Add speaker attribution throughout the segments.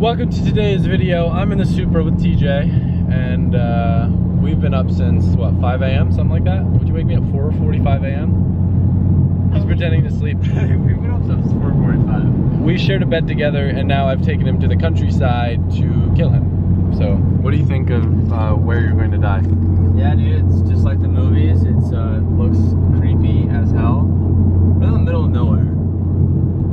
Speaker 1: Welcome to today's video. I'm in the Supra with TJ, and we've been up since, what, 5 a.m., something like that? Would you wake me at 4:45 a.m.? He's pretending to sleep.
Speaker 2: We've been up since 4:45.
Speaker 1: We shared a bed together, and now I've taken him to the countryside to kill him. So, what do you think of where you're going to die?
Speaker 2: Yeah, dude, it's just like the movies. It looks creepy as hell. We're in the middle of nowhere.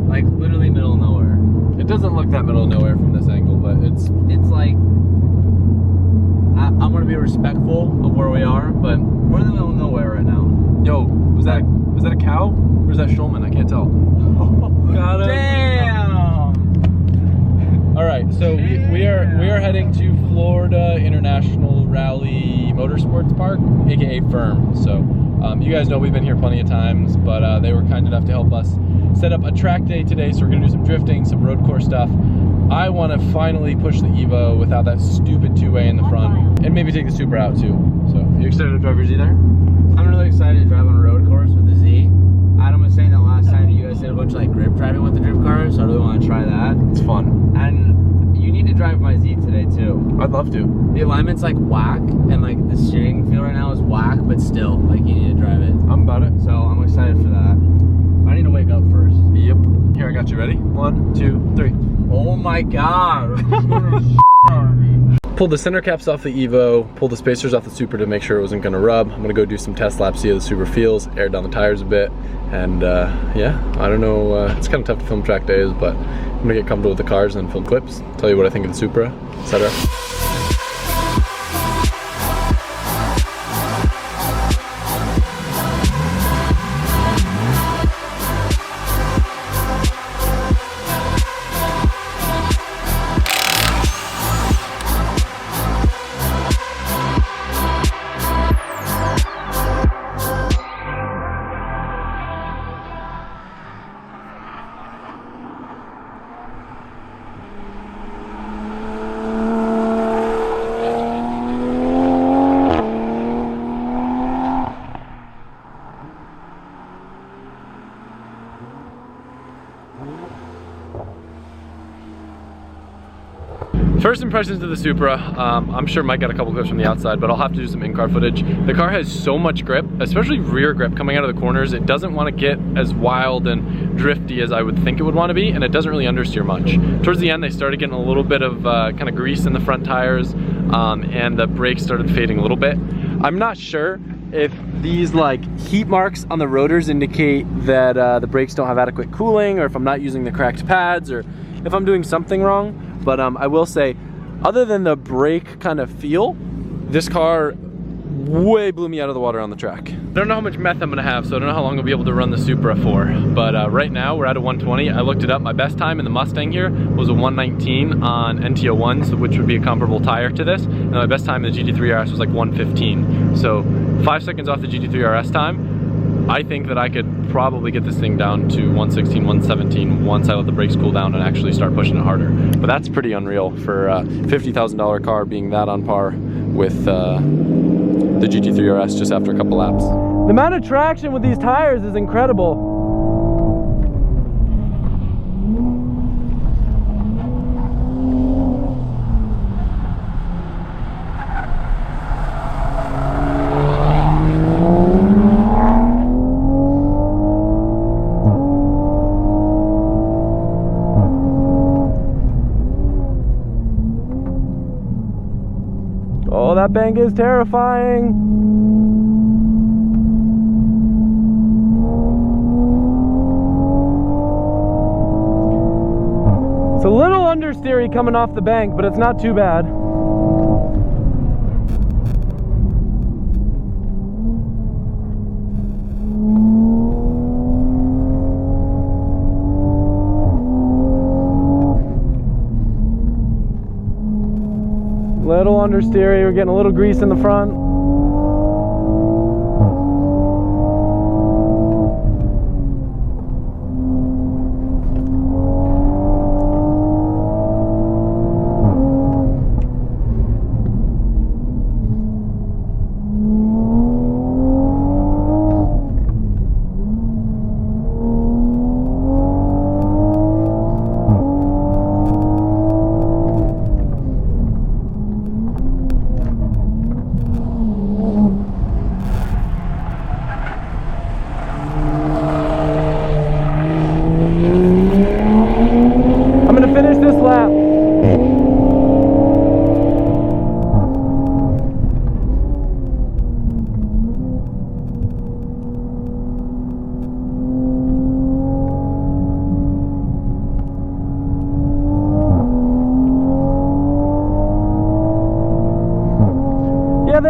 Speaker 2: Like, literally middle of nowhere.
Speaker 1: It doesn't look that middle of nowhere from this angle, but it's like,
Speaker 2: I'm gonna be respectful of where we are, but we're in the middle of nowhere right now.
Speaker 1: Yo, was that a cow? Or is that Schulman? I can't tell. Got him.
Speaker 2: Damn!
Speaker 1: Alright, so we are heading to Florida International Rally Motorsports Park, aka FIRM. So you guys know we've been here plenty of times, but they were kind enough to help us set up a track day today, so we're gonna do some drifting, some road course stuff. I want to finally push the Evo without that stupid two-way in the front, and maybe take the Supra out too. So, you excited to drive your Z there?
Speaker 2: I'm really excited to drive on a road course with the Z. Adam was saying that last time you guys did a bunch of like grip driving with the drift cars, so I really want to try that.
Speaker 1: It's fun.
Speaker 2: And you need to drive my Z today too.
Speaker 1: I'd love to.
Speaker 2: The alignment's like whack, and like the steering feel right now is whack, but still, like you need to drive it.
Speaker 1: I'm about it.
Speaker 2: So I'm excited for that. I need to wake up first.
Speaker 1: Yep. Here, I got you. Ready? 1, 2, 3.
Speaker 2: Oh my god.
Speaker 1: Pulled the center caps off the Evo, pulled the spacers off the Supra to make sure it wasn't gonna rub. I'm gonna go do some test laps, see how the Supra feels, air down the tires a bit, and yeah, I don't know, it's kind of tough to film track days, but I'm gonna get comfortable with the cars and then film clips, tell you what I think of the Supra, etc. First impressions of the Supra, I'm sure Mike got a couple clips from the outside, but I'll have to do some in-car footage. The car has so much grip, especially rear grip coming out of the corners. It doesn't want to get as wild and drifty as I would think it would want to be, and it doesn't really understeer much. Towards the end, they started getting a little bit of kind of grease in the front tires, and the brakes started fading a little bit. I'm not sure if these like heat marks on the rotors indicate that the brakes don't have adequate cooling, or if I'm not using the correct pads, or if I'm doing something wrong. But I will say, other than the brake kind of feel, this car way blew me out of the water on the track. I don't know how much meth I'm gonna have, so I don't know how long I'll be able to run the Supra for. But right now, we're at a 120. I looked it up. My best time in the Mustang here was a 119 on NT01s, which would be a comparable tire to this. And my best time in the GT3 RS was like 115. So 5 seconds off the GT3 RS time. I think that I could probably get this thing down to 116, 117 once I let the brakes cool down and actually start pushing it harder. But that's pretty unreal for a $50,000 car being that on par with the GT3 RS just after a couple laps. The amount of traction with these tires is incredible. Oh, that bank is terrifying. It's a little understeery coming off the bank, but it's not too bad. Little understeery, we're getting a little grease in the front.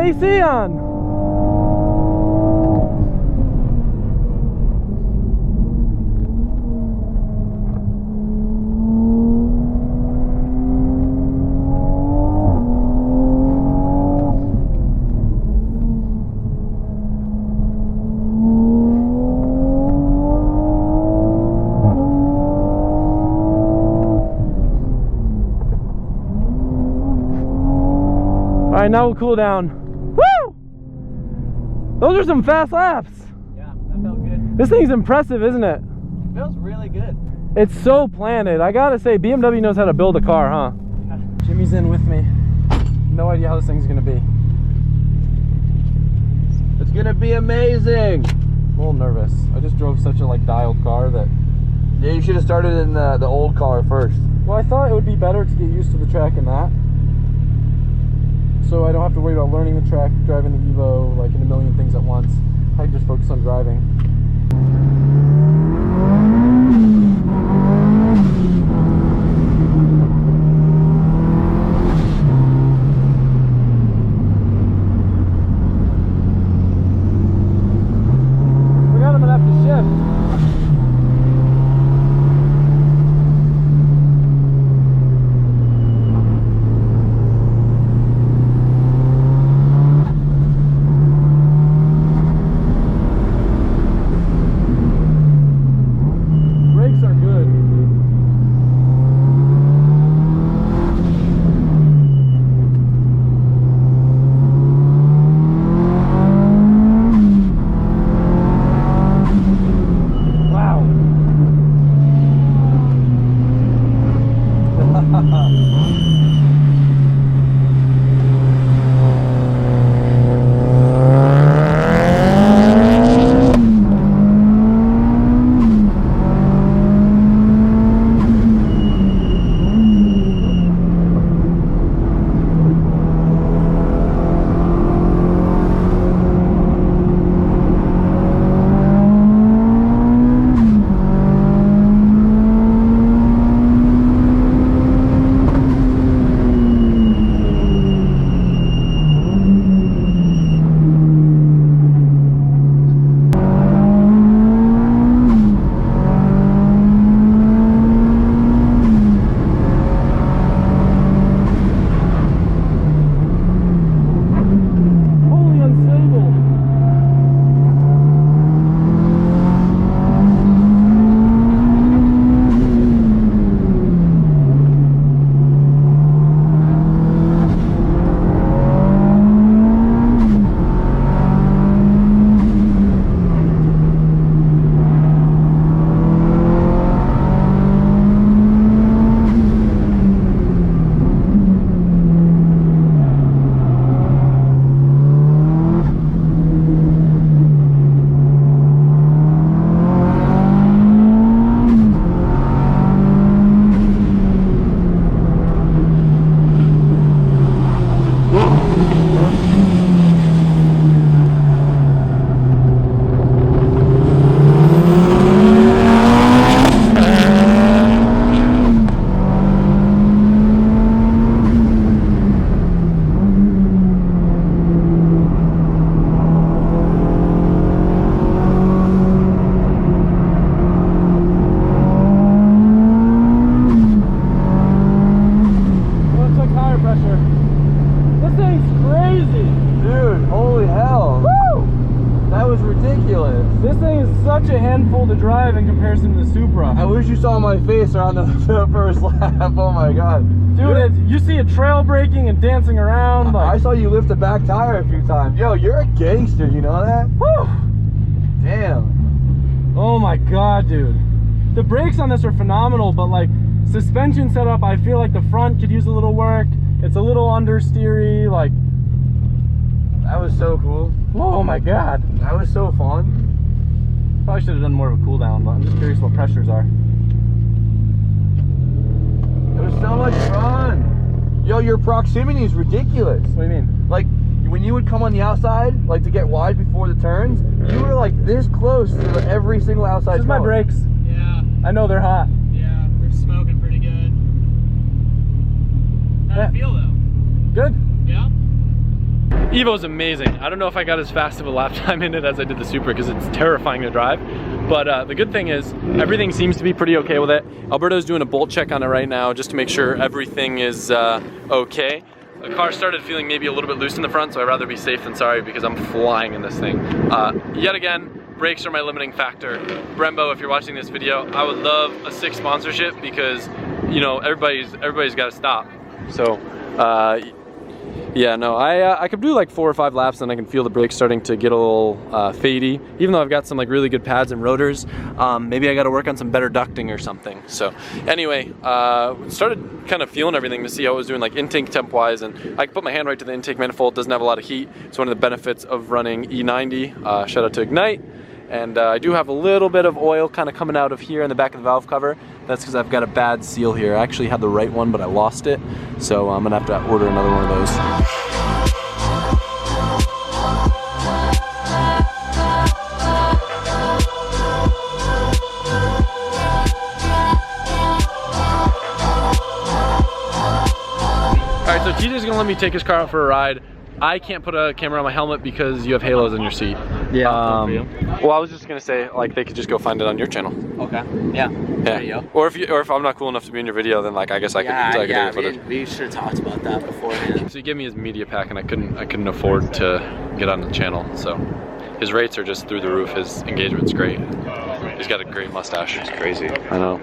Speaker 1: AC on. All right, now we'll cool down. Woo! Those are some fast laps.
Speaker 2: Yeah, that felt good.
Speaker 1: This thing's impressive, isn't it?
Speaker 2: It feels really good.
Speaker 1: It's so planted. I gotta say, BMW knows how to build a car, huh?
Speaker 2: Yeah.
Speaker 1: Jimmy's in with me. No idea how this thing's gonna be.
Speaker 2: It's gonna be amazing.
Speaker 1: I'm a little nervous. I just drove such a dialed car that...
Speaker 2: Yeah, you should have started in the old car first.
Speaker 1: Well, I thought it would be better to get used to the track in that. So I don't have to worry about learning the track, driving the Evo, in a million things at once. I can just focus on driving. Forgot I'm gonna have to shift. To drive in comparison to the Supra.
Speaker 2: I wish you saw my face around the first lap. Oh my god.
Speaker 1: Dude, you see it trail braking and dancing around.
Speaker 2: I saw you lift the back tire a few times. Yo, you're a gangster, you know that?
Speaker 1: Woo!
Speaker 2: Damn.
Speaker 1: Oh my god, dude. The brakes on this are phenomenal, but suspension setup, I feel like the front could use a little work. It's a little understeery,
Speaker 2: That was so cool.
Speaker 1: Oh my god.
Speaker 2: That was so fun.
Speaker 1: Probably should have done more of a cool down, but I'm just curious what pressures are.
Speaker 2: It was so much fun. Yo, your proximity is ridiculous.
Speaker 1: What do you mean?
Speaker 2: When you would come on the outside, to get wide before the turns, you were this close to every single outside.
Speaker 1: This is my brakes.
Speaker 3: Yeah.
Speaker 1: I know they're hot.
Speaker 3: Yeah, they're smoking pretty good. How'd it feel though?
Speaker 1: Good.
Speaker 3: Yeah?
Speaker 1: Evo's amazing. I don't know if I got as fast of a lap time in it as I did the Supra because it's terrifying to drive. But the good thing is everything seems to be pretty okay with it. Alberto's doing a bolt check on it right now just to make sure everything is okay. The car started feeling maybe a little bit loose in the front, so I'd rather be safe than sorry because I'm flying in this thing. Yet again, brakes are my limiting factor. Brembo, if you're watching this video, I would love a 6 sponsorship because, you know, everybody's got to stop. So, yeah, no, I could do like 4 or 5 laps and I can feel the brakes starting to get a little fadey. Even though I've got some like really good pads and rotors, maybe I got to work on some better ducting or something. So anyway, started kind of feeling everything to see how it was doing like intake temp wise, and I can put my hand right to the intake manifold. Doesn't have a lot of heat. It's one of the benefits of running E90. Shout out to Ignite. And I do have a little bit of oil kind of coming out of here in the back of the valve cover. That's because I've got a bad seal here. I actually had the right one, but I lost it. So I'm gonna have to order another one of those. All right, so TJ's gonna let me take his car out for a ride. I can't put a camera on my helmet because you have halos on your seat.
Speaker 2: Yeah.
Speaker 1: Well, I was just gonna say, like, they could just go find it on your channel.
Speaker 2: Okay. Yeah. There you go.
Speaker 1: Or if I'm not cool enough to be in your video, then like I guess I could take footage.
Speaker 2: We should have talked about that beforehand.
Speaker 1: So he gave me his media pack, and I couldn't afford to get on the channel. So his rates are just through the roof. His engagement's great. He's got a great mustache.
Speaker 4: It's crazy.
Speaker 1: I know.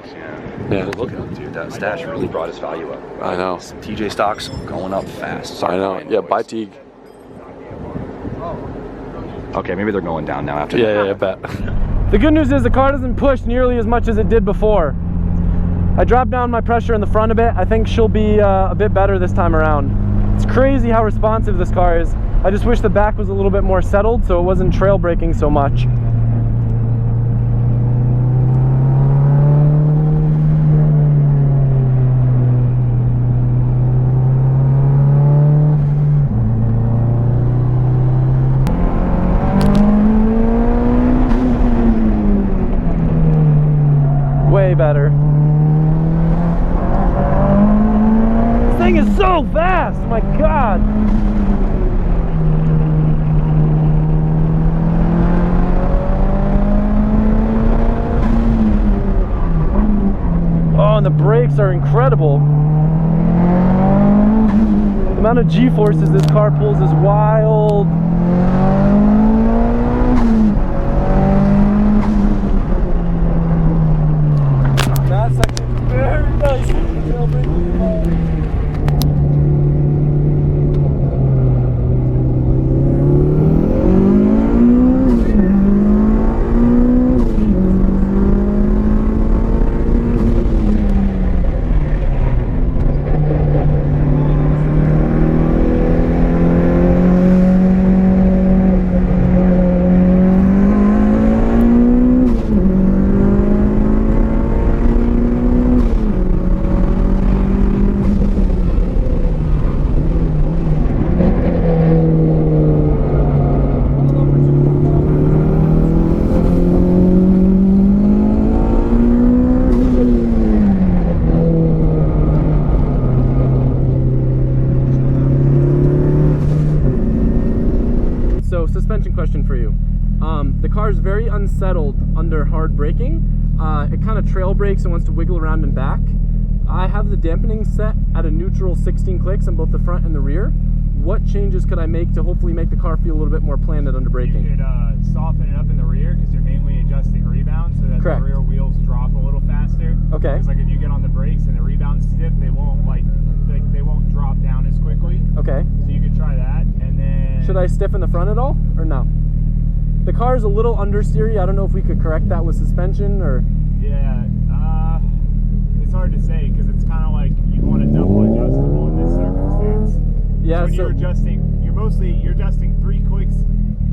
Speaker 1: Yeah.
Speaker 4: Well, look at him, dude. That stash really brought his value up.
Speaker 1: I know.
Speaker 4: TJ stocks going up fast.
Speaker 1: I know. Yeah, buy Teague.
Speaker 4: Okay, maybe they're going down now after that.
Speaker 1: Yeah, I bet. The good news is the car doesn't push nearly as much as it did before. I dropped down my pressure in the front a bit. I think she'll be a bit better this time around. It's crazy how responsive this car is. I just wish the back was a little bit more settled so it wasn't trail braking so much. Way better. This thing is so fast, my God. Oh, and the brakes are incredible. The amount of G-forces this car pulls is wild. That's actually very nice. Suspension question for you. The car is very unsettled under hard braking. It kind of trail brakes and wants to wiggle around and back. I have the dampening set at a neutral 16 clicks on both the front and the rear. What changes could I make to hopefully make the car feel a little bit more planted under braking?
Speaker 3: You could soften it up in the rear because you're mainly adjusting rebound so that
Speaker 1: Correct.
Speaker 3: the rear wheels drop a little faster.
Speaker 1: Okay.
Speaker 3: Because like if you get on the brakes and the rebound's stiff, they won't they won't drop down as quickly.
Speaker 1: Okay.
Speaker 3: So you could try that, and then
Speaker 1: Should I stiffen the front at all or no? The car is a little understeery. I don't know if we could correct that with suspension or.
Speaker 3: Yeah, it's hard to say because it's kind of like you want a double adjustable in this circumstance.
Speaker 1: Yeah.
Speaker 3: So when you're adjusting, you're adjusting 3 clicks.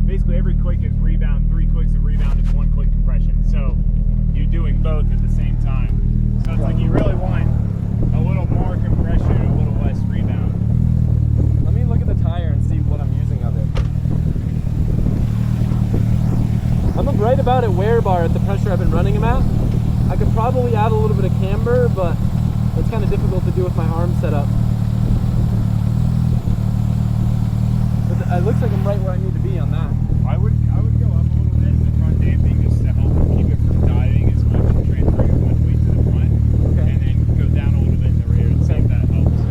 Speaker 3: Basically, every click is rebound. 3 clicks of rebound is 1 click compression. So you're doing both at the same time. So it's like you really want a little more compression and a little less rebound.
Speaker 1: Let me look at the tire and see what I'm using of it. I'm right about at wear bar at the pressure I've been running him at. I could probably add a little bit of camber, but it's kind of difficult to do with my arm set up. it looks like I'm right where I need to be on that.
Speaker 3: I would go up a little bit in the front damping just to help keep it from diving as much and transferring as much weight to the front.
Speaker 1: Okay.
Speaker 3: And then go down a little bit in the rear and see if that helps.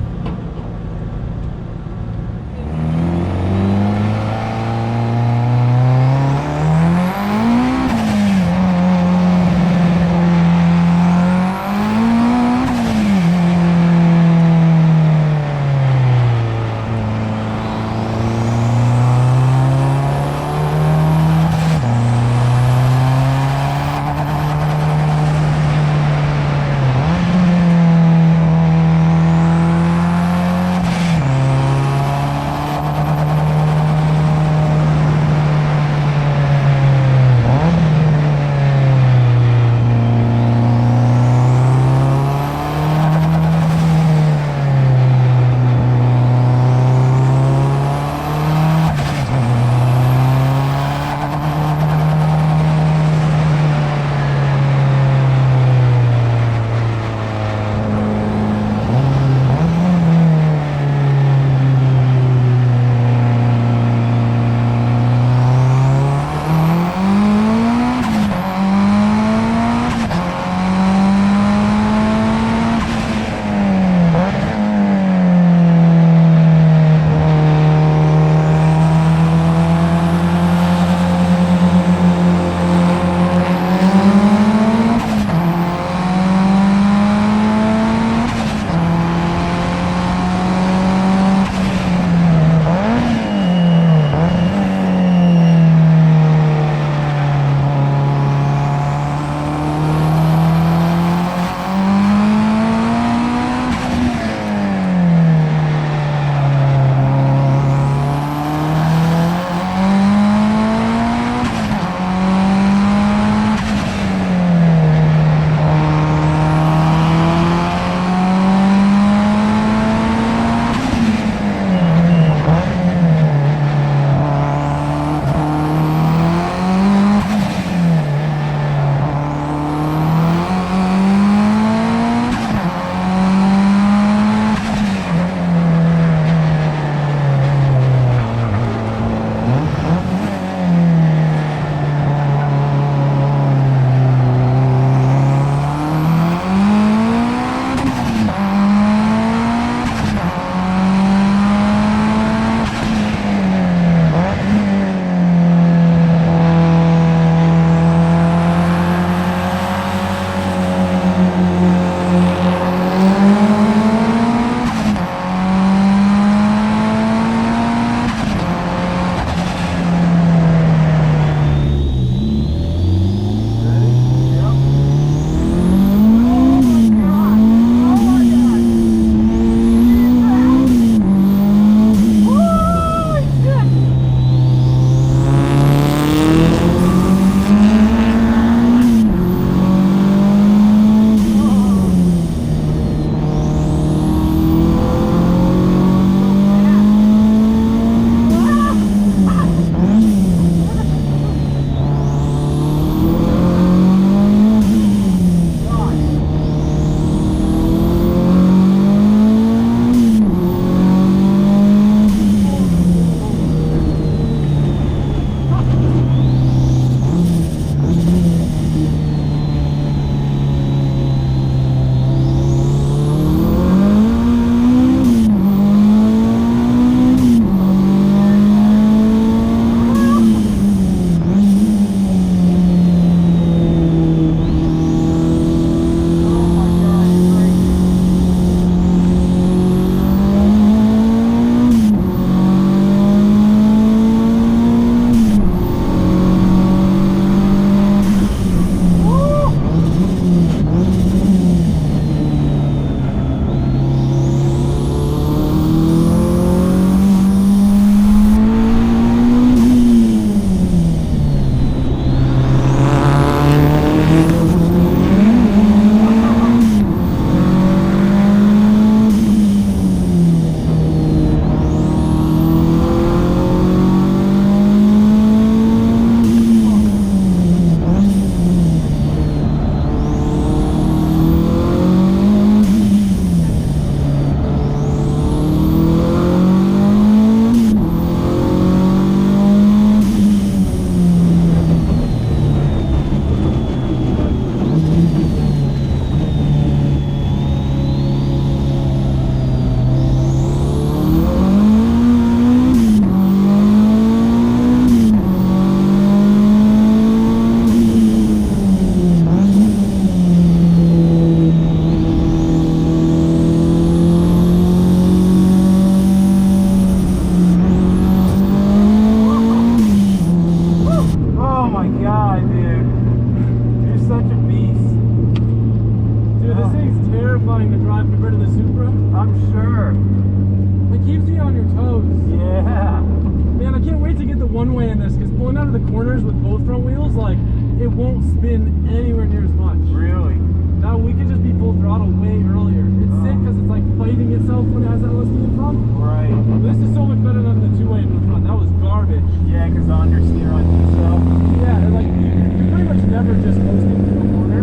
Speaker 1: one-way in this, because pulling out of the corners with both front wheels, like, it won't spin anywhere near as much.
Speaker 3: Really?
Speaker 1: Now we could just be full throttle way earlier. It's sick because it's like fighting itself when it has that listing in front.
Speaker 3: Right.
Speaker 1: This is so much better than the two-way in the front. That was garbage.
Speaker 3: Yeah, because the understeer on diesel.
Speaker 1: Yeah, and like you're pretty much never just coasting through a corner.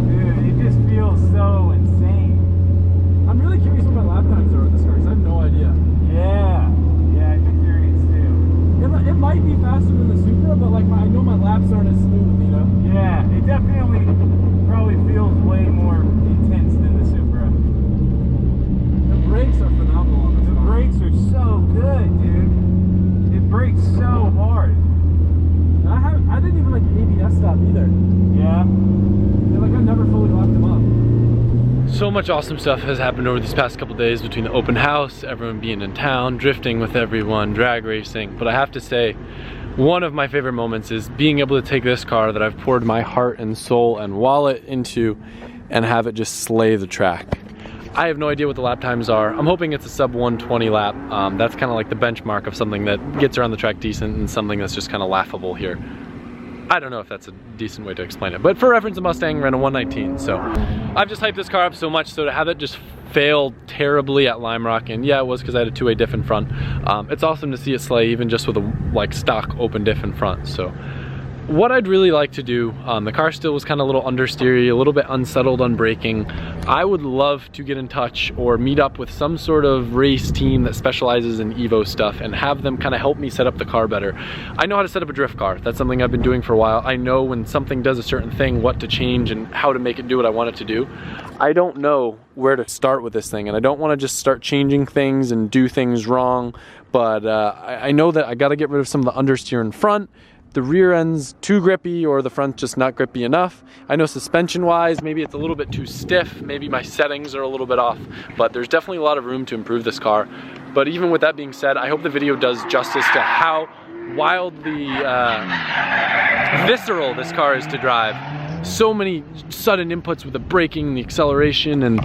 Speaker 3: Dude, it just feels so insane.
Speaker 1: I'm really curious what my lap times are with this car because I have no idea.
Speaker 3: Yeah. Yeah, I'd be curious too.
Speaker 1: It might be faster than the Supra, but like I know my laps aren't as smooth, you know?
Speaker 3: Yeah, it definitely probably feels way more intense than the Supra.
Speaker 1: The brakes are phenomenal on this
Speaker 3: The
Speaker 1: car.
Speaker 3: brakes are so good, dude. It brakes so hard.
Speaker 1: And I didn't even like the ABS stop either.
Speaker 3: Yeah.
Speaker 1: Yeah, like I never fully locked them up. So much awesome stuff has happened over these past couple days between the open house, everyone being in town, drifting with everyone, drag racing. But I have to say, one of my favorite moments is being able to take this car that I've poured my heart and soul and wallet into and have it just slay the track. I have no idea what the lap times are. I'm hoping it's a sub 120 lap. That's kind of like the benchmark of something that gets around the track decent and something that's just kind of laughable here. I don't know if that's a decent way to explain it, but for reference, a Mustang ran a 119, so I've just hyped this car up so much, so to have it just fail terribly at Lime Rock, and yeah, it was because I had a two-way diff in front. It's awesome to see it slay even just with a like stock open diff in front. So what I'd really like to do, the car still was kind of a little understeery, a little bit unsettled on braking. I would love to get in touch or meet up with some sort of race team that specializes in Evo stuff and have them kind of help me set up the car better. I know how to set up a drift car. That's something I've been doing for a while. I know when something does a certain thing, what to change and how to make it do what I want it to do. I don't know where to start with this thing, and I don't want to just start changing things and do things wrong, but I know that I got to get rid of some of the understeer in front. The rear end's too grippy or the front's just not grippy enough. I know suspension wise, maybe it's a little bit too stiff, maybe my settings are a little bit off, but there's definitely a lot of room to improve this car. But even with that being said, I hope the video does justice to how wildly visceral this car is to drive. So many sudden inputs with the braking, the acceleration, and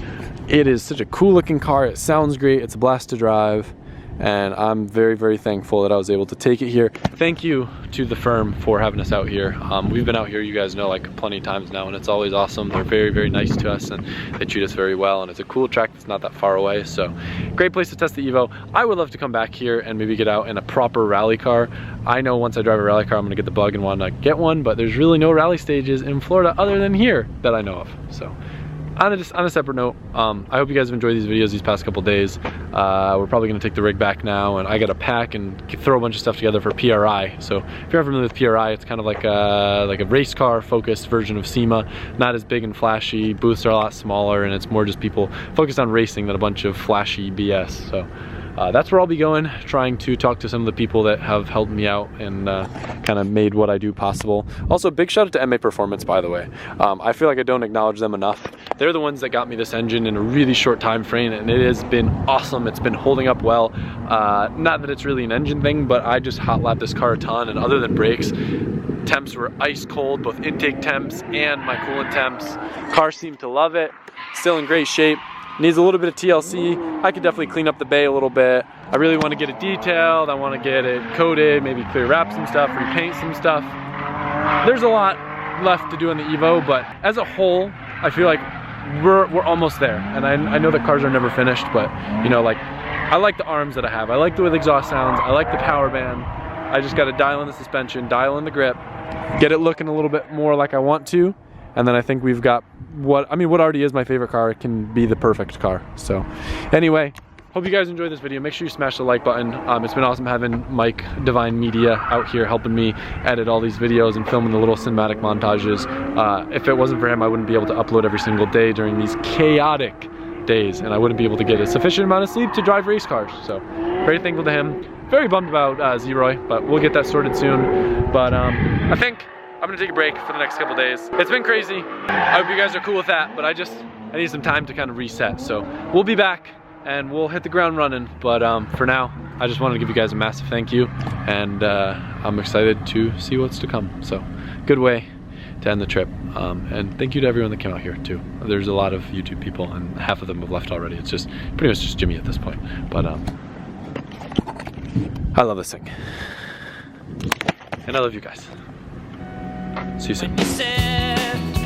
Speaker 1: it is such a cool looking car. It sounds great, it's a blast to drive. And I'm very, very thankful that I was able to take it here. Thank you to the firm for having us out here. We've been out here, you guys know, like plenty of times now, and it's always awesome. They're very, very nice to us, and they treat us very well, and it's a cool track that's not that far away, so great place to test the Evo. I would love to come back here and maybe get out in a proper rally car. I know once I drive a rally car, I'm gonna get the bug and wanna get one, but there's really no rally stages in Florida other than here that I know of, so. On a separate note, I hope you guys have enjoyed these videos these past couple days. We're probably gonna take the rig back now, and I gotta pack and throw a bunch of stuff together for PRI. So if you're familiar with PRI, it's kind of like a race car focused version of SEMA. Not as big and flashy, booths are a lot smaller, and it's more just people focused on racing than a bunch of flashy BS. So that's where I'll be going, trying to talk to some of the people that have helped me out and kind of made what I do possible. Also, big shout out to Maperformance, by the way. I feel like I don't acknowledge them enough. They're the ones that got me this engine in a really short time frame, and it has been awesome. It's been holding up well. Not that it's really an engine thing, but I just hot lapped this car a ton, and other than brakes, temps were ice cold, both intake temps and my coolant temps. Car seemed to love it. Still in great shape. Needs a little bit of TLC. I could definitely clean up the bay a little bit. I really want to get it detailed. I want to get it coated, maybe clear wrap some stuff, repaint some stuff. There's a lot left to do on the Evo, but as a whole, I feel like we're almost there. And I know that cars are never finished, but you know, like, I like the arms that I have. I like the way the exhaust sounds. I like the power band. I just got to dial in the suspension, dial in the grip, get it looking a little bit more like I want to. And then I think we've got what already is my favorite car. It can be the perfect car. So anyway, hope you guys enjoyed this video. Make sure you smash the like button. It's been awesome having Mike Divine Media out here helping me edit all these videos and filming the little cinematic montages. If it wasn't for him, I wouldn't be able to upload every single day during these chaotic days, and I wouldn't be able to get a sufficient amount of sleep to drive race cars. So very thankful to him. Very bummed about Z-Roy, but we'll get that sorted soon. But I think I'm gonna take a break for the next couple days. It's been crazy. I hope you guys are cool with that, but I need some time to kind of reset. So we'll be back and we'll hit the ground running. But for now, I just wanted to give you guys a massive thank you, and I'm excited to see what's to come. So good way to end the trip. And thank you to everyone that came out here too. There's a lot of YouTube people, and half of them have left already. It's just pretty much just Jimmy at this point. But I love this thing. And I love you guys. See you soon.